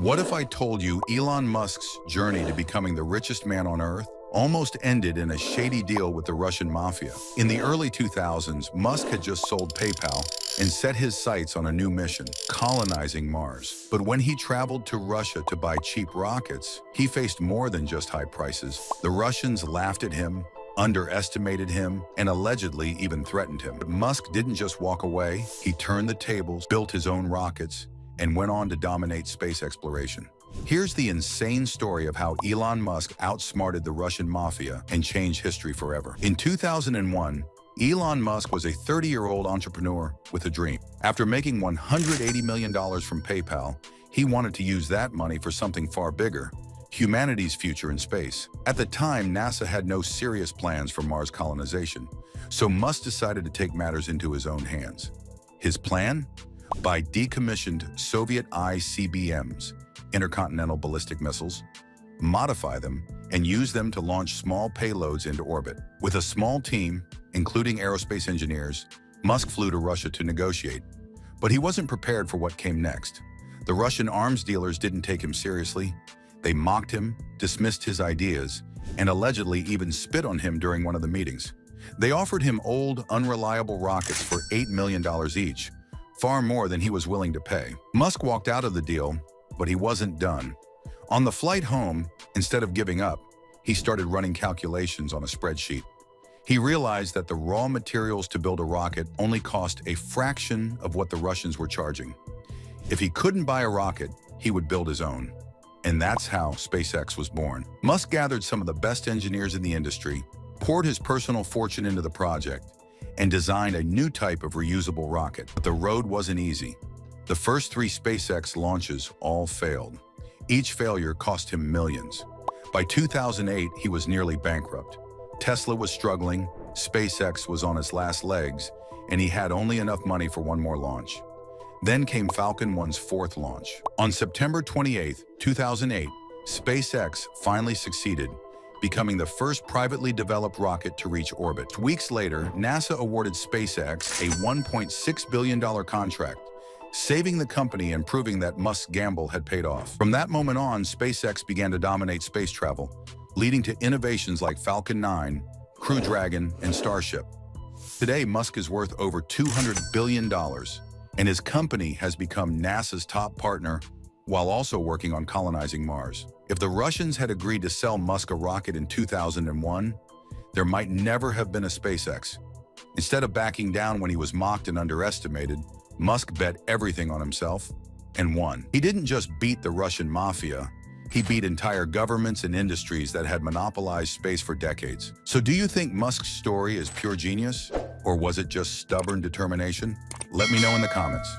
What if I told you Elon Musk's journey to becoming the richest man on Earth almost ended in a shady deal with the Russian Mafia? In the early 2000s, Musk had just sold PayPal and set his sights on a new mission, colonizing Mars. But when he traveled to Russia to buy cheap rockets, he faced more than just high prices. The Russians laughed at him, underestimated him, and allegedly even threatened him. But Musk didn't just walk away. He turned the tables, built his own rockets, and went on to dominate space exploration. Here's the insane story of how Elon Musk outsmarted the Russian Mafia and changed history forever. In 2001, Elon Musk was a 30-year-old entrepreneur with a dream. After making $180 million from PayPal, he wanted to use that money for something far bigger: humanity's future in space. At the time, NASA had no serious plans for Mars colonization, so Musk decided to take matters into his own hands. His plan? Buy decommissioned Soviet ICBMs, intercontinental ballistic missiles, modify them, and use them to launch small payloads into orbit. With a small team, including aerospace engineers, Musk flew to Russia to negotiate. But he wasn't prepared for what came next. The Russian arms dealers didn't take him seriously. They mocked him, dismissed his ideas, and allegedly even spit on him during one of the meetings. They offered him old, unreliable rockets for $8 million each, far more than he was willing to pay. Musk walked out of the deal, but he wasn't done. On the flight home, instead of giving up, he started running calculations on a spreadsheet. He realized that the raw materials to build a rocket only cost a fraction of what the Russians were charging. If he couldn't buy a rocket, he would build his own. And that's how SpaceX was born. Musk gathered some of the best engineers in the industry, poured his personal fortune into the project, and designed a new type of reusable rocket. But the road wasn't easy. The first 3 SpaceX launches all failed. Each failure cost him millions. By 2008, he was nearly bankrupt. Tesla was struggling, SpaceX was on its last legs, and he had only enough money for one more launch. Then came Falcon 1's 4th launch. On September 28, 2008, SpaceX finally succeeded, becoming the first privately developed rocket to reach orbit. Weeks later, NASA awarded SpaceX a $1.6 billion contract, saving the company and proving that Musk's gamble had paid off. From that moment on, SpaceX began to dominate space travel, leading to innovations like Falcon 9, Crew Dragon, and Starship. Today, Musk is worth over $200 billion, and his company has become NASA's top partner while also working on colonizing Mars. If the Russians had agreed to sell Musk a rocket in 2001, there might never have been a SpaceX. Instead of backing down when he was mocked and underestimated, Musk bet everything on himself and won. He didn't just beat the Russian Mafia, he beat entire governments and industries that had monopolized space for decades. So do you think Musk's story is pure genius, or was it just stubborn determination? Let me know in the comments.